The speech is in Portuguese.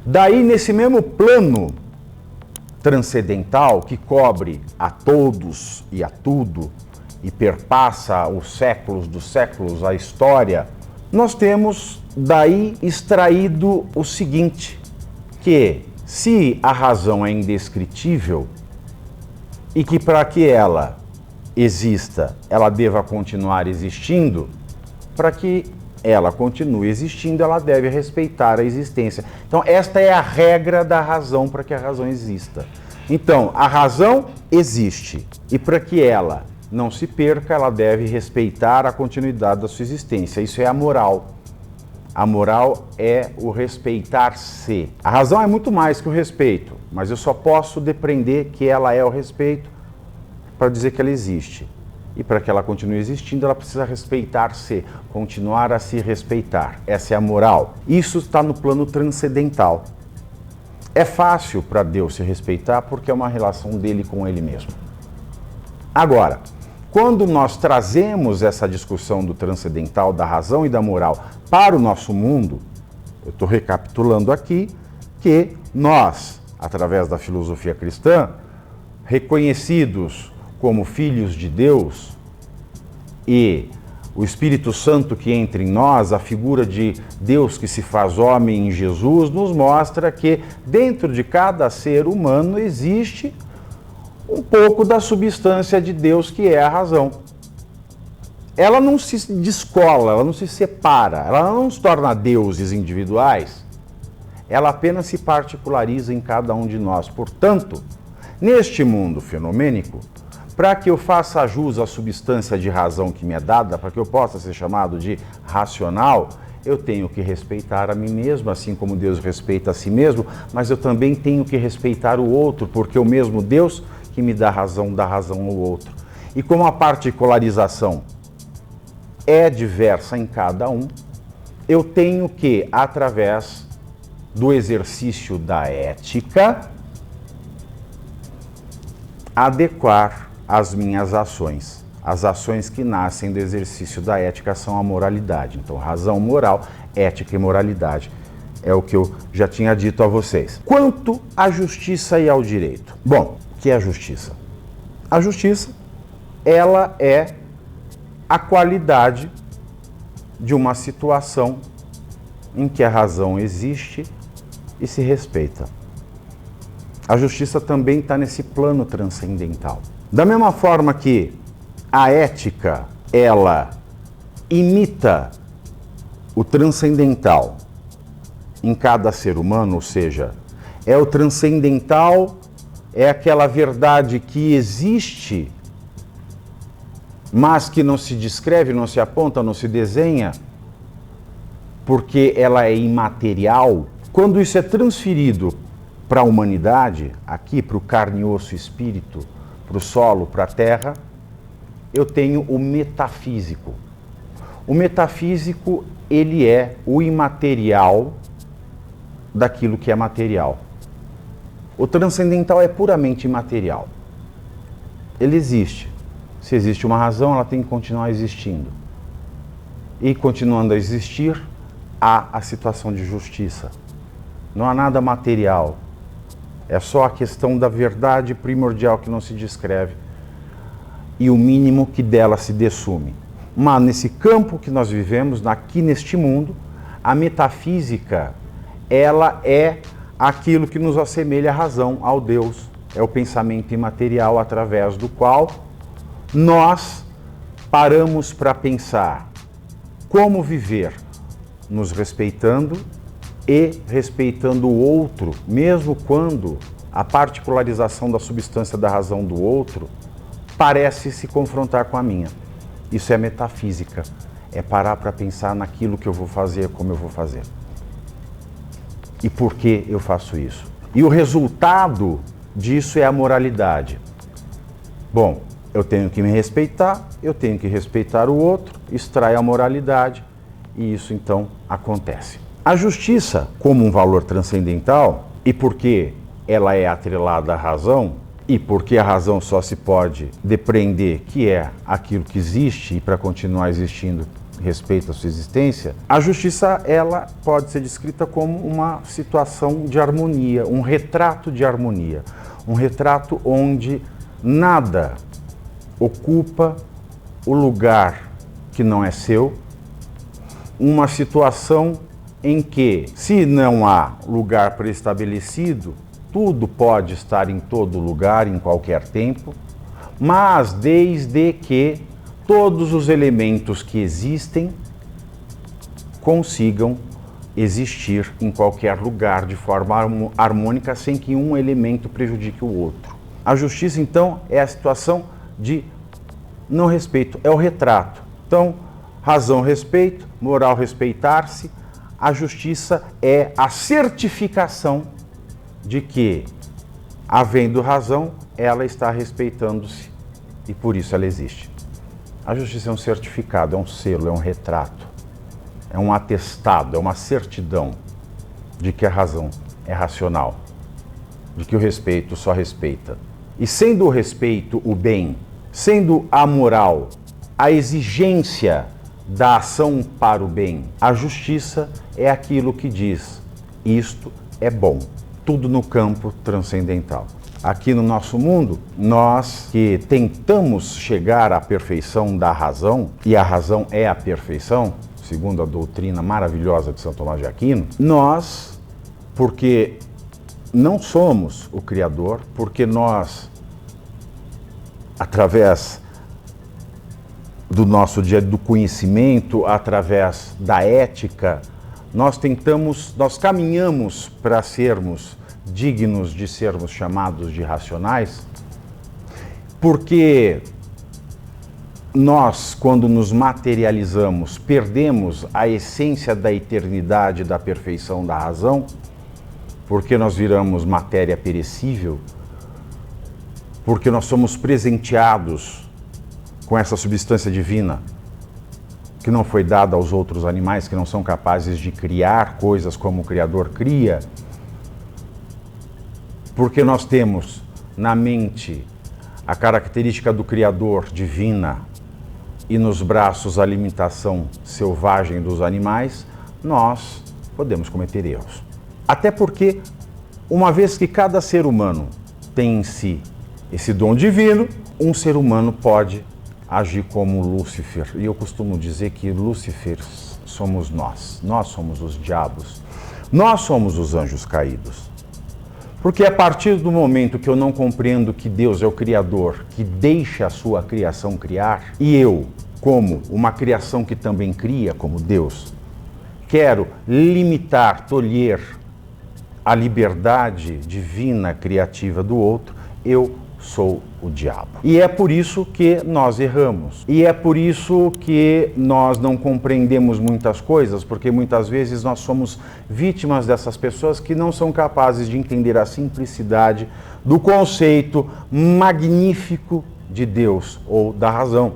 Daí, nesse mesmo plano transcendental que cobre a todos e a tudo e perpassa os séculos dos séculos, a história, nós temos daí extraído o seguinte, que se a razão é indescritível e que para que ela exista, ela deva continuar existindo, para que ela continue existindo, ela deve respeitar a existência. Então, esta é a regra da razão para que a razão exista. Então, a razão existe e para que ela não se perca, ela deve respeitar a continuidade da sua existência. Isso é a moral. A moral é o respeitar-se. A razão é muito mais que o respeito, mas eu só posso depreender que ela é o respeito para dizer que ela existe. E para que ela continue existindo, ela precisa respeitar-se, continuar a se respeitar. Essa é a moral. Isso está no plano transcendental. É fácil para Deus se respeitar porque é uma relação dele com ele mesmo. Agora, quando nós trazemos essa discussão do transcendental, da razão e da moral para o nosso mundo, eu estou recapitulando aqui que nós, através da filosofia cristã, reconhecidos como filhos de Deus e o Espírito Santo que entra em nós, a figura de Deus que se faz homem em Jesus, nos mostra que dentro de cada ser humano existe um pouco da substância de Deus que é a razão. Ela não se descola, ela não se separa, ela não se torna deuses individuais, ela apenas se particulariza em cada um de nós. Portanto, neste mundo fenomênico, para que eu faça jus à substância de razão que me é dada, para que eu possa ser chamado de racional, eu tenho que respeitar a mim mesmo, assim como Deus respeita a si mesmo, mas eu também tenho que respeitar o outro, porque o mesmo Deus que me dá razão ao outro. E como a particularização é diversa em cada um, eu tenho que, através do exercício da ética, adequar as minhas ações. As ações que nascem do exercício da ética são a moralidade. Então, razão, moral, ética e moralidade é o que eu já tinha dito a vocês. Quanto à justiça e ao direito? Bom, o que é a justiça? A justiça, ela é a qualidade de uma situação em que a razão existe e se respeita. A justiça também está nesse plano transcendental. Da mesma forma que a ética, ela imita o transcendental em cada ser humano, ou seja, é o transcendental, é aquela verdade que existe, mas que não se descreve, não se aponta, não se desenha, porque ela é imaterial. Quando isso é transferido para a humanidade, aqui para o carne, osso e espírito, para o solo, para a terra, eu tenho o metafísico. O metafísico, ele é o imaterial daquilo que é material. O transcendental é puramente imaterial. Ele existe. Se existe uma razão, ela tem que continuar existindo. E continuando a existir, há a situação de justiça. Não há nada material. É só a questão da verdade primordial que não se descreve e o mínimo que dela se dessume. Mas nesse campo que nós vivemos, aqui neste mundo, a metafísica, ela é aquilo que nos assemelha à razão, ao Deus. É o pensamento imaterial através do qual nós paramos para pensar como viver, nos respeitando e respeitando o outro, mesmo quando a particularização da substância da razão do outro parece se confrontar com a minha. Isso é metafísica, é parar para pensar naquilo que eu vou fazer, como eu vou fazer. E por que eu faço isso? E o resultado disso é a moralidade. Bom, eu tenho que me respeitar, eu tenho que respeitar o outro, extrai a moralidade e isso então acontece. A justiça, como um valor transcendental, e porque ela é atrelada à razão, e porque a razão só se pode depreender que é aquilo que existe, e para continuar existindo, respeito à sua existência, a justiça ela pode ser descrita como uma situação de harmonia, um retrato de harmonia, um retrato onde nada ocupa o lugar que não é seu, uma situação em que, se não há lugar preestabelecido, tudo pode estar em todo lugar, em qualquer tempo, mas desde que todos os elementos que existem consigam existir em qualquer lugar de forma harmônica, sem que um elemento prejudique o outro. A justiça, então, é a situação de não respeito, é o retrato. Então, razão, respeito, moral, respeitar-se. A justiça é a certificação de que, havendo razão, ela está respeitando-se e por isso ela existe. A justiça é um certificado, é um selo, é um retrato, é um atestado, é uma certidão de que a razão é racional, de que o respeito só respeita. E sendo o respeito o bem, sendo a moral a exigência da ação para o bem, a justiça é aquilo que diz: isto é bom. Tudo no campo transcendental. Aqui no nosso mundo, nós que tentamos chegar à perfeição da razão, e a razão é a perfeição, segundo a doutrina maravilhosa de São Tomás de Aquino, nós, porque não somos o Criador, porque nós, através do nosso dia do conhecimento, através da ética, nós caminhamos para sermos dignos de sermos chamados de racionais, porque nós, quando nos materializamos, perdemos a essência da eternidade, da perfeição da razão, porque nós viramos matéria perecível, porque nós somos presenteados com essa substância divina que não foi dada aos outros animais, que não são capazes de criar coisas como o Criador cria, porque nós temos na mente a característica do Criador divina e nos braços a limitação selvagem dos animais, nós podemos cometer erros. Até porque, uma vez que cada ser humano tem em si esse dom divino, um ser humano pode agir como Lúcifer. E eu costumo dizer que Lúcifer somos nós somos os diabos, nós somos os anjos caídos. Porque a partir do momento que eu não compreendo que Deus é o Criador, que deixa a sua criação criar, e eu, como uma criação que também cria, como Deus, quero limitar, tolher a liberdade divina criativa do outro, eu sou o diabo. E é por isso que nós erramos. E é por isso que nós não compreendemos muitas coisas, porque muitas vezes nós somos vítimas dessas pessoas que não são capazes de entender a simplicidade do conceito magnífico de Deus ou da razão.